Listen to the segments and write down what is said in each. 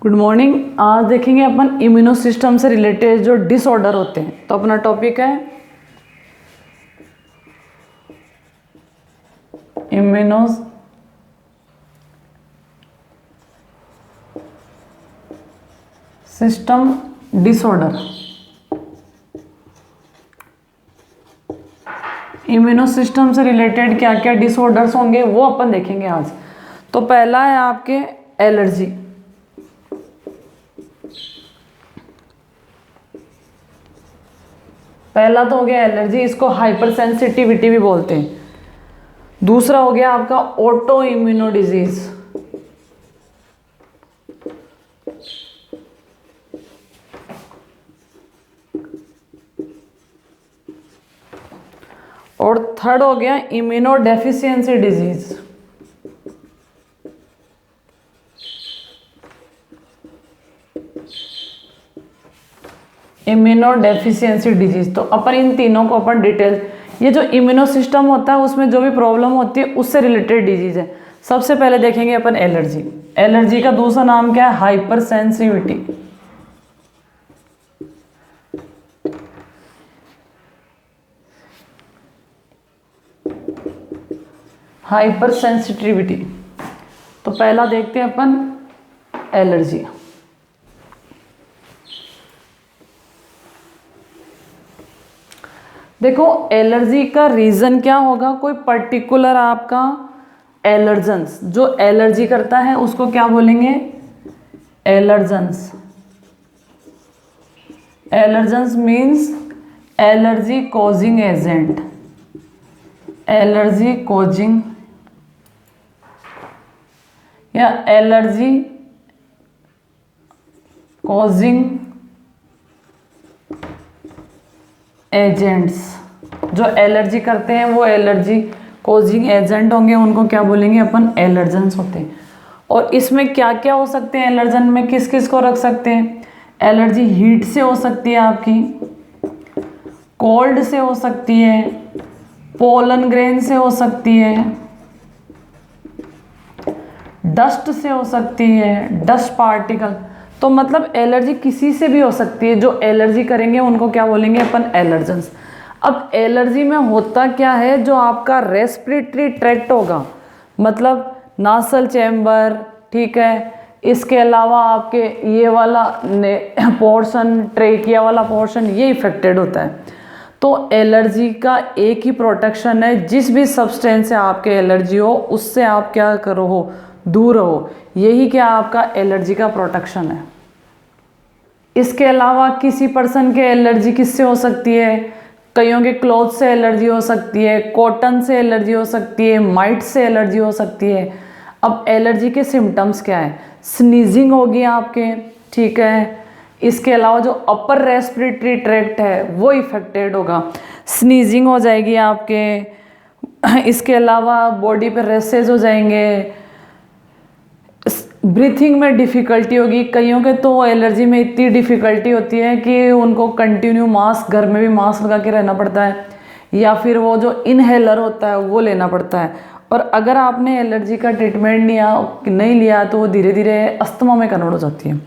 Good morning. आज देखेंगे अपन immuno system से रिलेटेड जो डिसऑर्डर होते हैं। तो अपना टॉपिक है immuno system disorder. Immuno system से रिलेटेड क्या क्या डिसऑर्डर्स होंगे वो अपन देखेंगे आज। तो पहला है आपके एलर्जी। पहला तो हो गया एलर्जी, इसको हाइपर सेंसिटिविटी भी बोलते हैं। दूसरा हो गया आपका ऑटो इम्यूनो डिजीज। और थर्ड हो गया immuno deficiency disease. Immuno deficiency disease. तो अपन इन तीनों को अपन डिटेल, ये जो इम्यूनो सिस्टम होता है उसमें जो भी प्रॉब्लम होती है उससे रिलेटेड डिजीज है। सबसे पहले देखेंगे अपन एलर्जी। एलर्जी का दूसरा नाम क्या है? Hyper sensitivity. Hyper sensitivity. तो पहला देखते हैं अपन एलर्जी। देखो एलर्जी का रीज़न क्या होगा? कोई पर्टिकुलर आपका एलर्जेंस, जो एलर्जी करता है उसको क्या बोलेंगे? Allergens. Allergens means allergy causing agent. Allergy causing या एलर्जी कॉजिंग एजेंट्स। जो एलर्जी करते हैं वो एलर्जी कॉजिंग एजेंट होंगे, उनको क्या बोलेंगे अपन? एलर्जेंस होते हैं। और इसमें क्या क्या हो सकते हैं? एलर्जन में किस किस को रख सकते हैं? एलर्जी हीट से हो सकती है आपकी, कोल्ड से हो सकती है, पोलन ग्रेन से हो सकती है, डस्ट से हो सकती है, डस्ट पार्टिकल। तो मतलब एलर्जी किसी से भी हो सकती है। जो एलर्जी करेंगे उनको क्या बोलेंगे अपन? एलर्जेंस। अब एलर्जी में होता क्या है? जो आपका रेस्पिरेटरी ट्रैक्ट होगा, मतलब नासल चैम्बर, ठीक है, इसके अलावा आपके ये वाला पोर्शन, ट्रेकिया वाला पोर्शन, ये इफेक्टेड होता है। तो एलर्जी का एक ही प्रोटेक्शन है, जिस भी सब्सटेंस से आपके एलर्जी हो उससे आप क्या करो हो? दूर रहो। यही क्या आपका एलर्जी का प्रोटेक्शन है। इसके अलावा किसी पर्सन के एलर्जी किससे हो सकती है? कईयों के क्लॉथ से एलर्जी हो सकती है, कॉटन से एलर्जी हो सकती है, माइट से एलर्जी हो सकती है। अब एलर्जी के सिम्टम्स क्या है? स्नीजिंग होगी आपके, ठीक है। इसके अलावा जो अपर रेस्पिरेटरी ट्रैक्ट है वो इफेक्टेड होगा, स्नीजिंग हो जाएगी आपके। इसके अलावा बॉडी पे रेसेस हो जाएंगे, ब्रीथिंग में डिफ़िकल्टी होगी। कईयों के तो एलर्जी में इतनी डिफ़िकल्टी होती है कि उनको कंटिन्यू मास्क, घर में भी मास्क लगा के रहना पड़ता है, या फिर वो जो इनहेलर होता है वो लेना पड़ता है। और अगर आपने एलर्जी का ट्रीटमेंट नहीं लिया तो वो धीरे धीरे अस्थमा में कन्वर्ट हो जाती है।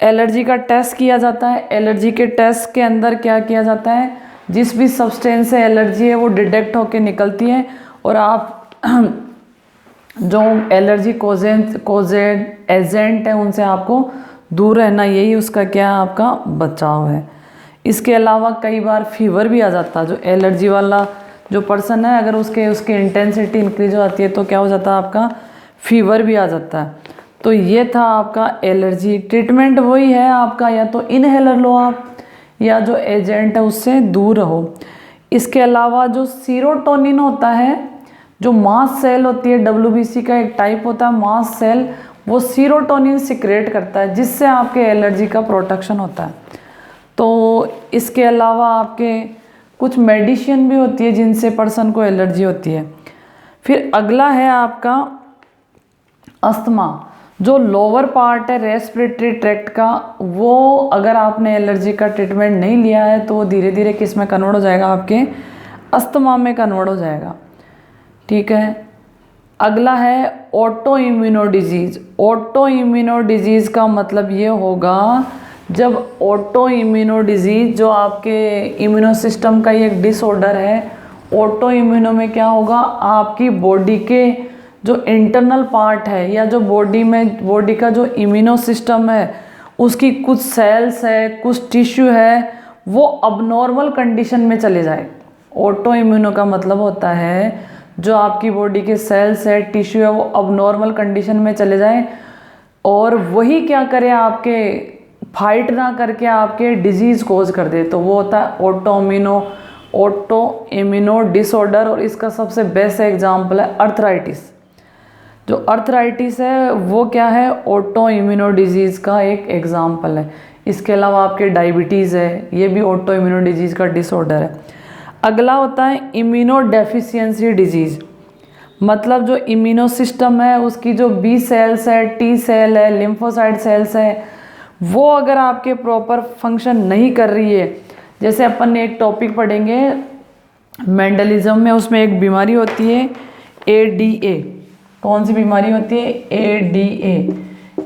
एलर्जी का टेस्ट किया जाता है। एलर्जी के टेस्ट के अंदर क्या किया जाता है? जिस भी सब्सटेंस से एलर्जी है वो डिटेक्ट होकर निकलती है, और आप जो एलर्जी कोजेंट एजेंट है उनसे आपको दूर रहना, यही उसका क्या है? आपका बचाव है। इसके अलावा कई बार फीवर भी आ जाता है। जो एलर्जी वाला जो पर्सन है, अगर उसकी इंटेंसिटी इंक्रीज हो जाती है तो क्या हो जाता है? आपका फीवर भी आ जाता है। तो ये था आपका एलर्जी। ट्रीटमेंट वही है आपका, या तो इनहेलर लो आप, या जो एजेंट है उससे दूर रहो। इसके अलावा जो सीरोटोनिन होता है, जो मास्ट सेल होती है, WBC का एक टाइप होता है मास्ट सेल, वो सीरोटोनिन सिक्रेट करता है, जिससे आपके एलर्जी का प्रोटेक्शन होता है। तो इसके अलावा आपके कुछ मेडिसिन भी होती है जिनसे पर्सन को एलर्जी होती है। फिर अगला है आपका अस्थमा। जो लोअर पार्ट है रेस्पिरेटरी ट्रैक्ट का, वो अगर आपने एलर्जी का ट्रीटमेंट नहीं लिया है तो वो धीरे धीरे किस में कन्वर्ट हो जाएगा? आपके अस्थमा में कन्वर्ट हो जाएगा, ठीक है। अगला है auto immuno disease. Auto immuno disease का मतलब ये होगा जब ऑटो इम्यूनो डिजीज़ जो आपके इम्यूनो सिस्टम का एक डिसऑर्डर है, ऑटो इम्यूनो में क्या होगा, आपकी बॉडी के जो इंटरनल पार्ट है या जो बॉडी का जो इम्यूनो सिस्टम है उसकी कुछ सेल्स है, कुछ टिश्यू है, वो अबनॉर्मल कंडीशन में चले जाए। ऑटो इम्यूनो का मतलब होता है जो आपकी बॉडी के सेल्स है, टिश्यू है, वो अबनॉर्मल कंडीशन में चले जाए और वही क्या करे, आपके फाइट ना करके आपके डिजीज़ कोज कर दे, तो वो होता है ऑटो इम्यूनो डिसऑर्डर। और इसका सबसे बेस्ट एग्जाम्पल है अर्थराइटिस। जो अर्थराइटिस है वो क्या है, ऑटो इम्यूनो डिजीज़ का एक एग्जाम्पल है। इसके अलावा आपके डायबिटीज़ है, ये भी ऑटो इम्यूनो डिजीज़ का डिसऑर्डर है। अगला होता है इम्यूनो डेफिशिएंसी डिजीज़। मतलब जो इम्यूनो सिस्टम है उसकी जो बी सेल्स है, टी सेल है, लिम्फोसाइट सेल्स है, वो अगर आपके प्रॉपर फंक्शन नहीं कर रही है, जैसे अपन ने एक टॉपिक पढ़ेंगे मेंडलिज्म में, उसमें एक बीमारी होती है ADA। कौन सी बीमारी होती है, ADA।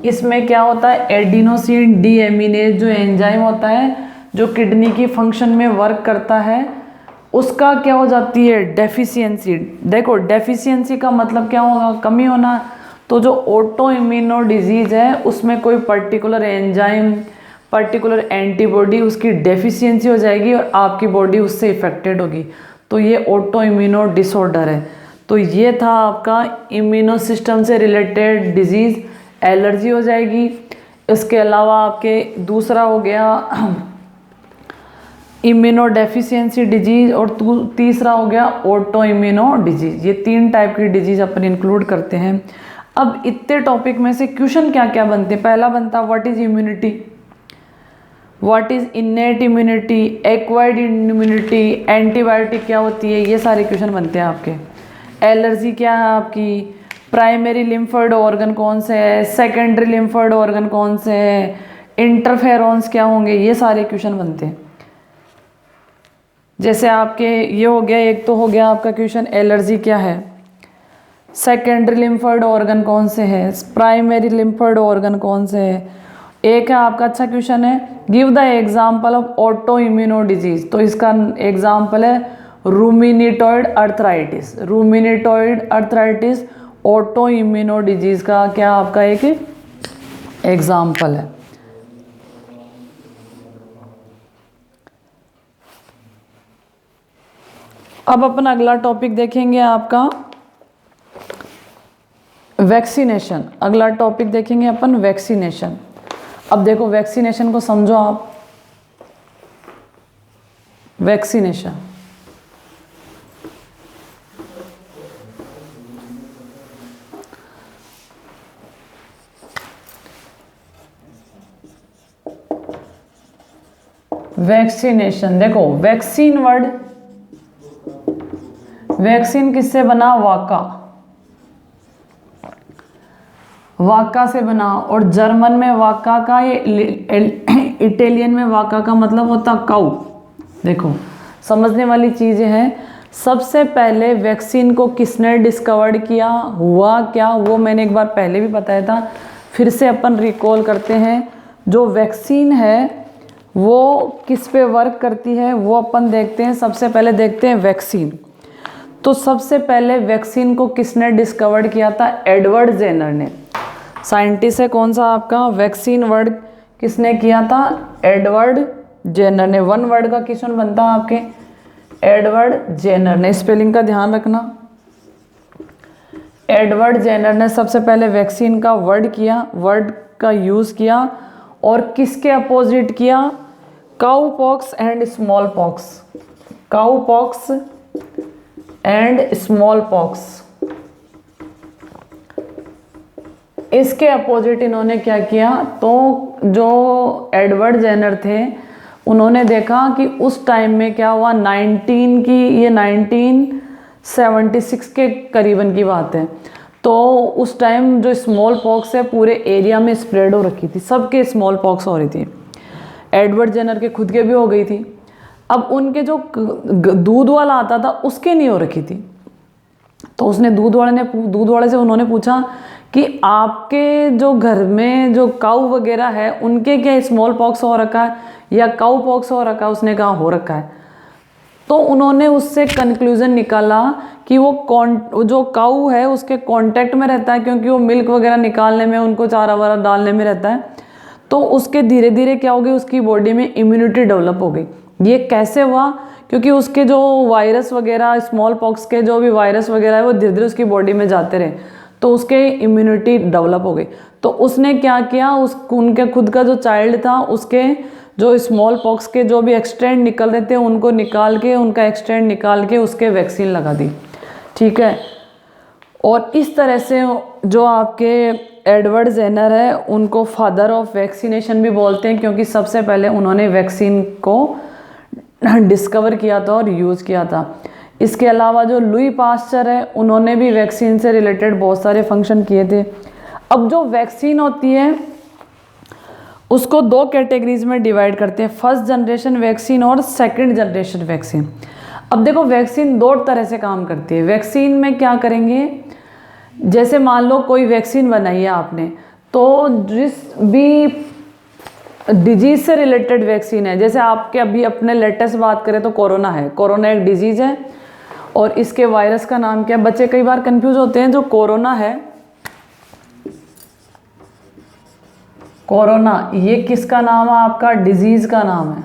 इसमें क्या होता है, एडिनोसिन डीएमिनेज जो एंजाइम होता है जो किडनी की फंक्शन में वर्क करता है, उसका क्या हो जाती है, डेफिशिएंसी। देखो डेफिशिएंसी का मतलब क्या होगा, कमी होना। तो जो ऑटो इम्यूनो डिजीज़ है उसमें कोई पर्टिकुलर एंजाइम, पर्टिकुलर एंटीबॉडी उसकी डेफिशिएंसी हो जाएगी और आपकी बॉडी उससे इफेक्टेड होगी, तो ये ऑटो इम्यूनो डिसऑर्डर है। तो ये था आपका इम्यूनो सिस्टम से रिलेटेड डिजीज़। एलर्जी हो जाएगी। इसके अलावा आपके दूसरा हो गया इम्यूनो डेफिशिएंसी डिजीज़ और तीसरा हो गया ऑटो इम्यूनो डिजीज़। ये 3 टाइप की डिजीज़ अपन इंक्लूड करते हैं। अब इतने टॉपिक में से क्वेश्चन क्या क्या बनते हैं, पहला बनता what is immunity, what is innate immunity, acquired immunity, antibiotic क्या होती है, ये सारे क्वेश्चन बनते हैं आपके। एलर्जी क्या है आपकी, प्राइमरी लिम्फोइड ऑर्गन कौन से है, सेकेंडरी लिम्फोइड ऑर्गन कौन से है, इंटरफेरॉन्स क्या होंगे, ये सारे क्वेश्चन बनते हैं। जैसे आपके ये हो गया, एक तो हो गया आपका क्वेश्चन एलर्जी क्या है, सेकेंडरी लिम्फोइड ऑर्गन कौन से है, प्राइमरी लिम्फोइड ऑर्गन कौन से है। एक है आपका अच्छा क्वेश्चन है give the example of auto immuno disease, तो इसका एग्जाम्पल है rheumatoid arthritis. Rheumatoid arthritis auto immuno disease का क्या आपका एक एग्जाम्पल है। अब अपन अगला टॉपिक देखेंगे आपका वैक्सीनेशन। अगला टॉपिक देखेंगे अपन वैक्सीनेशन। अब देखो वैक्सीनेशन को समझो आप। वैक्सीनेशन वैक्सीनेशन देखो, वैक्सीन वर्ड, वैक्सीन किससे बना, वाका, वाका से बना। और जर्मन में वाका का, ये इटालियन में वाका का मतलब होता काऊ। देखो समझने वाली चीज़ें हैं। सबसे पहले वैक्सीन को किसने डिस्कवर्ड किया, हुआ क्या, वो मैंने एक बार पहले भी बताया था, फिर से अपन रिकॉल करते हैं। जो वैक्सीन है वो किस पे वर्क करती है वो अपन देखते हैं। सबसे पहले देखते हैं वैक्सीन। तो सबसे पहले वैक्सीन को किसने डिस्कवर्ड किया था, एडवर्ड जेनर ने। साइंटिस्ट है कौन सा आपका, वैक्सीन वर्ड किसने किया था, एडवर्ड जेनर ने। वन वर्ड का क्वेश्चन बनता है आपके, एडवर्ड जेनर ने। स्पेलिंग का ध्यान रखना। एडवर्ड जेनर ने सबसे पहले वैक्सीन का वर्ड का यूज़ किया और किसके अपोजिट किया, cow pox and small pox, cow pox and small pox, इसके अपोजिट इन्होंने क्या किया। तो जो एडवर्ड जेनर थे उन्होंने देखा कि उस टाइम में क्या हुआ, 1976 के करीबन की बात है। तो उस टाइम जो स्मॉल पॉक्स है पूरे एरिया में स्प्रेड हो रखी थी, सबके स्मॉल पॉक्स हो रही थी। एडवर्ड जेनर के खुद के भी हो गई थी। अब उनके जो दूध वाला आता था उसके नहीं हो रखी थी। तो उसने दूध वाले से उन्होंने पूछा कि आपके जो घर में जो काऊ वगैरह है उनके क्या स्मॉल पॉक्स हो रखा है या काऊ पॉक्स हो रखा है? उसने कहा हो रखा है। तो उन्होंने उससे कंक्लूजन निकाला कि वो जो काऊ है उसके कांटेक्ट में रहता है, क्योंकि वो मिल्क वगैरह निकालने में, उनको चारा वारा डालने में रहता है, तो उसके धीरे धीरे क्या हो गई, उसकी बॉडी में इम्यूनिटी डेवलप हो गई। ये कैसे हुआ? क्योंकि उसके जो वायरस वगैरह, स्मॉल पॉक्स के जो भी वायरस वगैरह है वो धीरे धीरे उसकी बॉडी में जाते रहे, तो उसके इम्यूनिटी डेवलप हो गई। तो उसने क्या किया, उनके खुद का जो चाइल्ड था उसके जो स्मॉल पॉक्स के जो भी एक्सटेंड निकल रहे थे उनको निकाल के, उनका एक्सटेंड निकाल के उसके वैक्सीन लगा दी। ठीक है। और इस तरह से जो आपके एडवर्ड जेनर है उनको फादर ऑफ वैक्सीनेशन भी बोलते हैं, क्योंकि सबसे पहले उन्होंने वैक्सीन को डिस्कवर किया था और यूज़ किया था। इसके अलावा जो लुई पास्चर है उन्होंने भी वैक्सीन से रिलेटेड बहुत सारे फंक्शन किए थे। अब जो वैक्सीन होती है उसको दो कैटेगरीज में डिवाइड करते हैं, फर्स्ट जनरेशन वैक्सीन और सेकंड जनरेशन वैक्सीन। अब देखो वैक्सीन दो तरह से काम करती है। वैक्सीन में क्या करेंगे, जैसे मान लो कोई वैक्सीन बनाई है आपने, तो जिस भी डिजीज़ से रिलेटेड वैक्सीन है, जैसे आपके अभी अपने लेटेस्ट बात करें तो कोरोना है, कोरोना एक डिजीज़ है और इसके वायरस का नाम क्या है? बच्चे कई बार कंफ्यूज होते हैं। जो कोरोना है, कोरोना ये किसका नाम है? आपका डिजीज़ का नाम है।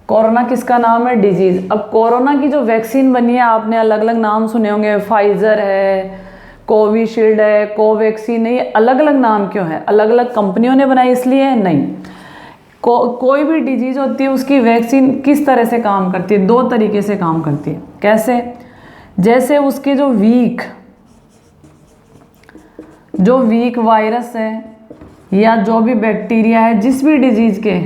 कोरोना किसका नाम है? डिजीज़। अब कोरोना की जो वैक्सीन बनी है आपने अलग अलग नाम सुने होंगे, फाइज़र है, कोविशील्ड है, कोवैक्सीन है। ये अलग अलग नाम क्यों है? अलग अलग कंपनियों ने बनाई इसलिए है? नहीं। कोई भी डिजीज़ होती है उसकी वैक्सीन किस तरह से काम करती है? दो तरीके से काम करती है। कैसे? जैसे उसके जो वीक वायरस है या जो भी बैक्टीरिया है जिस भी डिजीज़ के,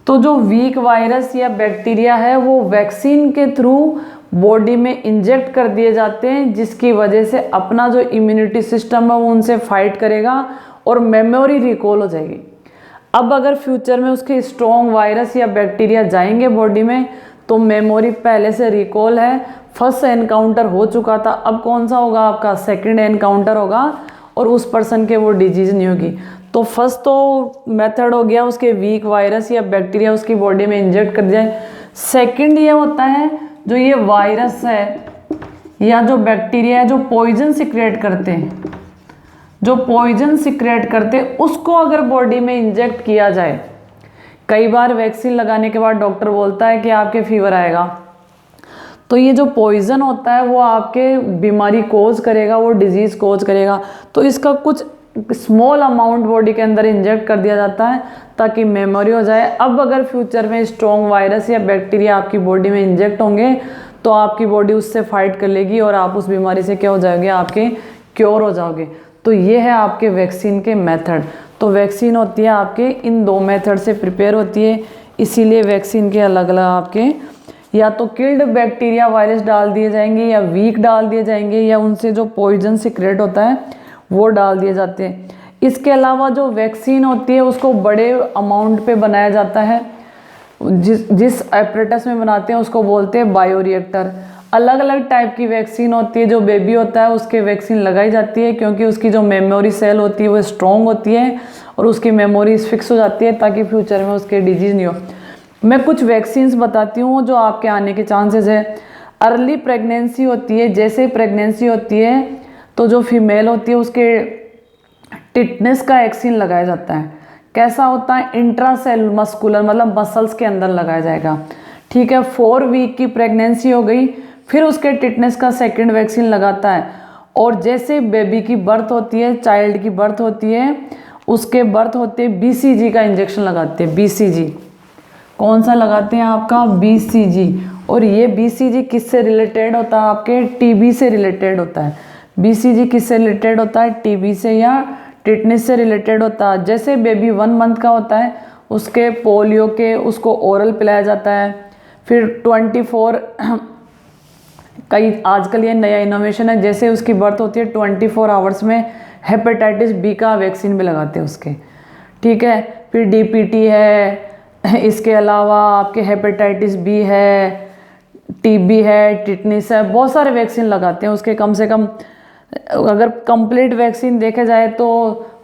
तो जो वीक वायरस या बैक्टीरिया है वो वैक्सीन के थ्रू बॉडी में इंजेक्ट कर दिए जाते हैं, जिसकी वजह से अपना जो इम्यूनिटी सिस्टम है वो उनसे फाइट करेगा और मेमोरी रिकॉल हो जाएगी। अब अगर फ्यूचर में उसके स्ट्रॉन्ग वायरस या बैक्टीरिया जाएंगे बॉडी में तो मेमोरी पहले से रिकॉल है, फर्स्ट एनकाउंटर हो चुका था, अब कौन सा होगा? आपका सेकंड एनकाउंटर होगा और उस पर्सन के वो डिजीज़ नहीं होगी। तो फर्स्ट तो मेथड हो गया उसके वीक वायरस या बैक्टीरिया उसकी बॉडी में इंजेक्ट कर दिया जाए। सेकंड ये होता है जो ये वायरस है या जो बैक्टीरिया है जो पॉइजन सिक्रेट करते हैं, उसको अगर बॉडी में इंजेक्ट किया जाए। कई बार वैक्सीन लगाने के बाद डॉक्टर बोलता है कि आपके फीवर आएगा, तो ये जो पॉइजन होता है वो आपके बीमारी कोज करेगा, वो डिजीज़ कोज करेगा। तो इसका कुछ स्मॉल अमाउंट बॉडी के अंदर इंजेक्ट कर दिया जाता है ताकि मेमोरी हो जाए। अब अगर फ्यूचर में स्ट्रॉन्ग वायरस या बैक्टीरिया आपकी बॉडी में इंजेक्ट होंगे तो आपकी बॉडी उससे फाइट कर लेगी और आप उस बीमारी से क्या हो जाओगे? आपके क्योर हो जाओगे। तो ये है आपके वैक्सीन के मेथड। तो वैक्सीन होती है आपके इन दो मेथड से प्रिपेयर होती है, इसीलिए वैक्सीन के अलग अलग आपके या तो किल्ड बैक्टीरिया वायरस डाल दिए जाएंगे या वीक डाल दिए जाएंगे या उनसे जो पॉइजन सिक्रेट होता है वो डाल दिए जाते हैं। इसके अलावा जो वैक्सीन होती है उसको बड़े अमाउंट पे बनाया जाता है, जिस एपरेटस में बनाते हैं उसको बोलते हैं बायोरिएक्टर। अलग अलग टाइप की वैक्सीन होती है। जो बेबी होता है उसके वैक्सीन लगाई जाती है क्योंकि उसकी जो मेमोरी सेल होती है वो स्ट्रॉन्ग होती है और उसकी मेमोरी फिक्स हो जाती है ताकि फ्यूचर में उसके डिजीज़ नहीं हो। मैं कुछ वैक्सीन्स बताती हूँ जो आपके आने के चांसेस है। अर्ली प्रेगनेंसी होती है, जैसे प्रेगनेंसी होती है तो जो फीमेल होती है उसके टिटनेस का वैक्सीन लगाया जाता है। कैसा होता है? इंट्रासेल मस्कुलर, मतलब मसल्स के अंदर लगाया जाएगा। ठीक है। 4 वीक की प्रेगनेंसी हो गई फिर उसके टिटनेस का सेकंड वैक्सीन लगाता है। और जैसे बेबी की बर्थ होती है, चाइल्ड की बर्थ होती है, उसके बर्थ होते हैं BCG का इंजेक्शन लगाते हैं। BCG कौन सा लगाते हैं? आपका BCG। और ये BCG किससे रिलेटेड होता है? आपके TB से रिलेटेड होता है। BCG किससे रिलेटेड होता है? TB से या टिटनेस से रिलेटेड होता है। जैसे बेबी 1 मंथ का होता है उसके पोलियो के उसको ओरल पिलाया जाता है। फिर 24 कई आजकल ये नया इनोवेशन है, जैसे उसकी बर्थ होती है 24 आवर्स में हेपेटाइटिस B का वैक्सीन भी लगाते हैं उसके। ठीक है। फिर DPT है, इसके अलावा आपके हेपेटाइटिस B है, टीबी है, टिटनिस है, बहुत सारे वैक्सीन लगाते हैं। उसके कम से कम अगर कंप्लीट वैक्सीन देखे जाए तो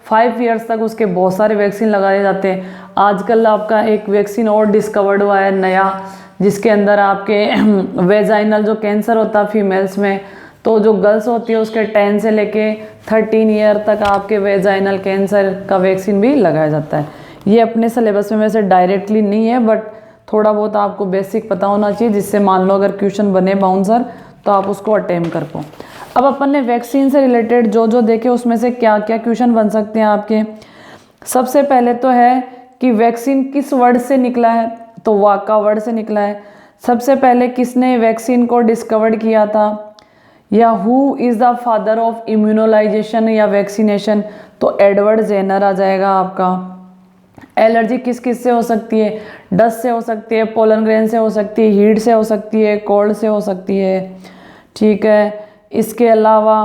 5 ईयर्स तक उसके बहुत सारे वैक्सीन लगाए जाते हैं। आजकल आपका एक वैक्सीन और डिस्कवर्ड हुआ है नया, जिसके अंदर आपके वेजाइनल जो कैंसर होता है फीमेल्स में, तो जो गर्ल्स होती है उसके 10 से लेके 13 ईयर तक आपके वेजाइनल कैंसर का वैक्सीन भी लगाया जाता है। ये अपने सिलेबस में वैसे डायरेक्टली नहीं है, बट थोड़ा बहुत आपको बेसिक पता होना चाहिए, जिससे मान लो अगर क्वेश्चन बने बाउंसर तो आप उसको अटेम्प्ट कर पाओ। अब अपन ने वैक्सीन से रिलेटेड जो जो देखे उसमें से क्या क्या क्वेश्चन बन सकते हैं आपके। सबसे पहले तो है कि वैक्सीन किस वर्ड से निकला है, तो वाका वर्ड से निकला है। सबसे पहले किसने वैक्सीन को डिस्कवर्ड किया था, या who is the father of immunization या वैक्सीनेशन, तो एडवर्ड जेनर आ जाएगा आपका। एलर्जी किस किस से हो सकती है, डस्ट से हो सकती है, पोलन ग्रेन से हो सकती है, हीट से हो सकती है, कोल्ड से हो सकती है, ठीक है। इसके अलावा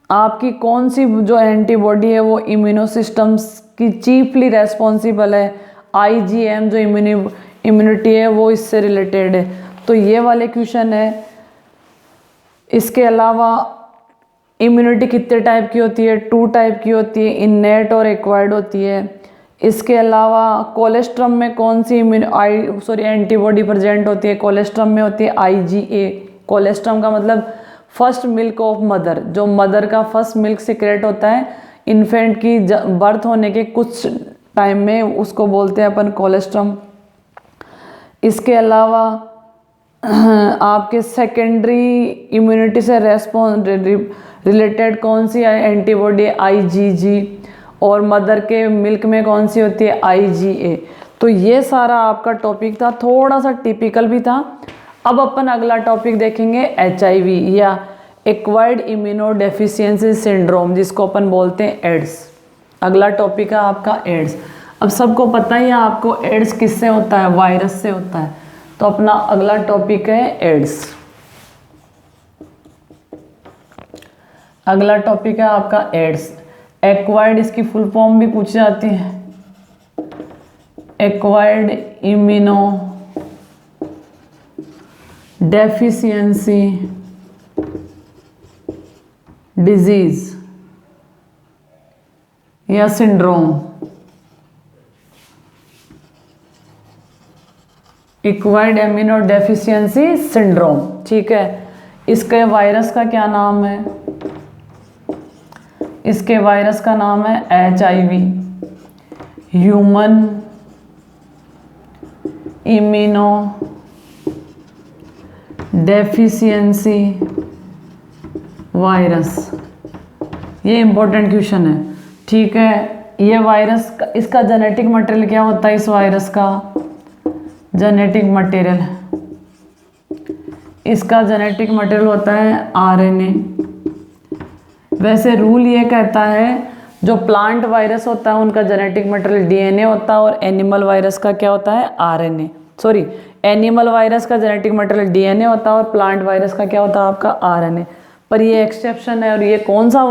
आपकी कौन सी जो एंटीबॉडी है वो इम्यूनो सिस्टम्स की चीफली रेस्पॉन्सिबल है, आईजीएम जो इम्यूनिटी है वो इससे रिलेटेड है, तो ये वाले क्वेश्चन है। इसके अलावा इम्यूनिटी कितने टाइप की होती है, 2 टाइप की होती है, इननेट और एक्वायर्ड होती है। इसके अलावा कोलेस्ट्रम में कौन सी एंटीबॉडी प्रेजेंट होती है, कोलेस्ट्रम में होती है आईजीए। कोलेस्ट्रम का मतलब फर्स्ट मिल्क ऑफ मदर, जो मदर का फर्स्ट मिल्क सीक्रेट होता है इन्फेंट की बर्थ होने के कुछ टाइम में, उसको बोलते हैं अपन कोलेस्ट्रम। इसके अलावा आपके सेकेंडरी इम्यूनिटी से रिलेटेड कौन सी एंटीबॉडी, आईजीजी, और मदर के मिल्क में कौन सी होती है, आईजीए। तो ये सारा आपका टॉपिक था, थोड़ा सा टिपिकल भी था। अब अपन अगला टॉपिक देखेंगे एचआईवी या एक्वायर्ड इम्यूनो डेफिशिएंसी सिंड्रोम, जिसको अपन बोलते हैं एड्स। अगला टॉपिक है आपका एड्स। अब सबको पता ही है आपको एड्स किससे होता है, वायरस से होता है। तो अपना अगला टॉपिक है एड्स। अगला टॉपिक है आपका एड्स। एक्वायर्ड इसकी फुल फॉर्म भी पूछी जाती है, एक्वायर्ड इम्यूनो डेफिशिएंसी डिजीज या syndrome. Acquired immuno deficiency syndrome, ठीक है। इसके वायरस का क्या नाम है, इसके वायरस का नाम है HIV, human immuno deficiency virus. ये इंपॉर्टेंट क्वेश्चन है, ठीक है। ये वायरस का, इसका जेनेटिक मटेरियल क्या होता है, इस वायरस का जेनेटिक मटेरियल, इसका जेनेटिक मटेरियल होता है आरएनए। वैसे रूल ये कहता है जो प्लांट वायरस होता है उनका जेनेटिक मटेरियल डीएनए होता है, और एनिमल वायरस का क्या होता है, आरएनए। सॉरी, एनिमल वायरस का जेनेटिक मटेरियल डीएनए होता है और प्लांट वायरस का क्या होता है आपका आरएनए। पर ये एक्सेप्शन है, और ये कौन सा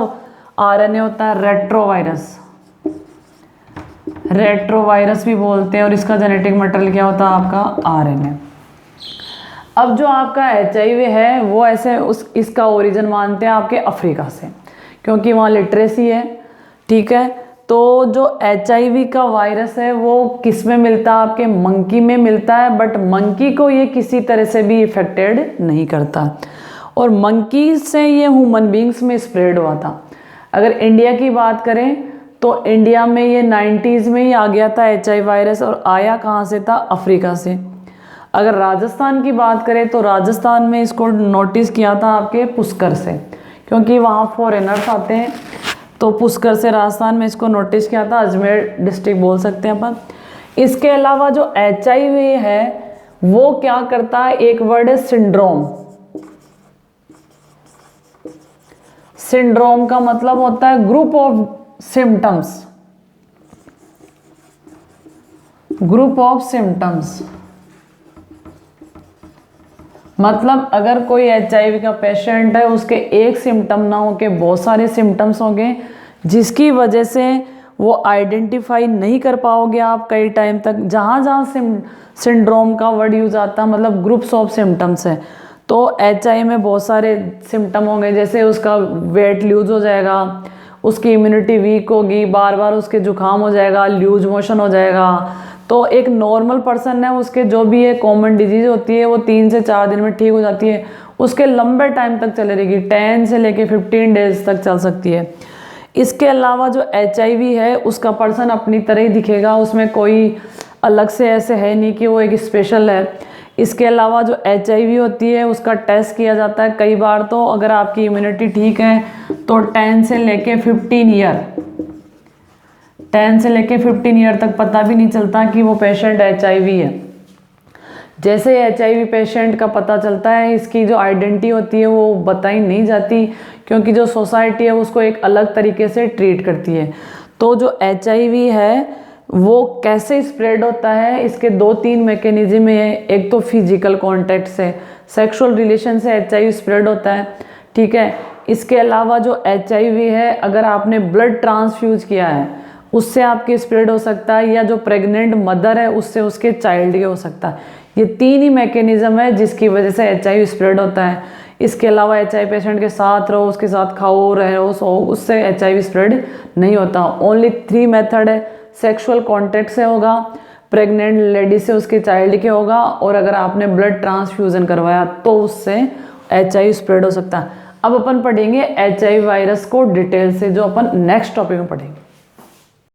आरएनए होता है, रेट्रोवायरस। रेट्रोवायरस भी बोलते हैं, और इसका जेनेटिक मटेरियल क्या होता है आपका आरएनए। अब जो आपका एचआईवी है वो ऐसे इसका ओरिजिन मानते हैं आपके अफ्रीका से, क्योंकि वहाँ लिटरेसी है, ठीक है। तो जो एचआईवी का वायरस है वो किस में मिलता है, आपके मंकी में मिलता है, बट मंकी को ये किसी तरह से भी इफेक्टेड नहीं करता, और मंकी से ये ह्यूमन बींग्स में स्प्रेड हुआ था। अगर इंडिया की बात करें तो इंडिया में ये 90s में ही आ गया था एचआईवी वायरस, और आया कहाँ से था, अफ्रीका से। अगर राजस्थान की बात करें तो राजस्थान में इसको नोटिस किया था आपके पुष्कर से, क्योंकि वहाँ फॉरेनर्स आते हैं, तो पुष्कर से राजस्थान में इसको नोटिस किया था। अजमेर डिस्ट्रिक्ट बोल सकते हैं अपन। इसके अलावा जो एचआईवी है वो क्या करता है, एक वर्ड है सिंड्रोम। सिंड्रोम का मतलब होता है group of symptoms, group of symptoms. मतलब अगर कोई एचआईवी का पेशेंट है, उसके एक सिम्टम ना हो के बहुत सारे सिम्टम्स होंगे, जिसकी वजह से वो आइडेंटिफाई नहीं कर पाओगे आप कई टाइम तक। जहाँ जहाँ सिंड्रोम का वर्ड यूज आता है मतलब ग्रुप्स ऑफ सिम्टम्स है। तो HI में बहुत सारे सिम्टम होंगे, जैसे उसका वेट लूज हो जाएगा, उसकी इम्यूनिटी वीक होगी, बार बार उसके जुकाम हो जाएगा, लूज मोशन हो जाएगा। तो एक नॉर्मल पर्सन है उसके जो भी ये कॉमन डिजीज होती है वो 3 से 4 दिन में ठीक हो जाती है, उसके लंबे टाइम तक चले रहेगी, 10 से लेके 15 डेज तक चल सकती है। इसके अलावा जो HIV है उसका पर्सन अपनी तरह ही दिखेगा, उसमें कोई अलग से ऐसे है नहीं कि वो एक स्पेशल है। इसके अलावा जो HIV होती है उसका टेस्ट किया जाता है कई बार, तो अगर आपकी इम्यूनिटी ठीक है तो 10 से लेके 15 ईयर तक पता भी नहीं चलता कि वो पेशेंट HIV है। जैसे HIV पेशेंट का पता चलता है, इसकी जो आइडेंटिटी होती है वो बताई नहीं जाती, क्योंकि जो सोसाइटी है उसको एक अलग तरीके से ट्रीट करती है। तो जो HIV है वो कैसे स्प्रेड होता है, इसके 2-3 मैकेनिज्म है। एक तो फिजिकल कॉन्टैक्ट से, सेक्सुअल रिलेशन से HIV स्प्रेड होता है, ठीक है। इसके अलावा जो HIV है अगर आपने ब्लड ट्रांसफ्यूज किया है उससे आपके स्प्रेड हो सकता है, या जो प्रेग्नेंट मदर है उससे उसके चाइल्ड के हो सकता है। ये 3 ही मैकेनिज्म है जिसकी वजह से HIV स्प्रेड होता है। इसके अलावा HIV पेशेंट के साथ रहो, उसके साथ खाओ रहो सो, उससे HIV स्प्रेड नहीं होता। ओनली 3 मेथड है, सेक्सुअल कॉन्टैक्ट से होगा, प्रेग्नेंट लेडी से उसके चाइल्ड के होगा, और अगर आपने ब्लड ट्रांसफ्यूजन करवाया तो उससे HIV स्प्रेड हो सकता है। अब अपन पढ़ेंगे HIV वायरस को डिटेल से, जो अपन नेक्स्ट टॉपिक में पढ़ेंगे।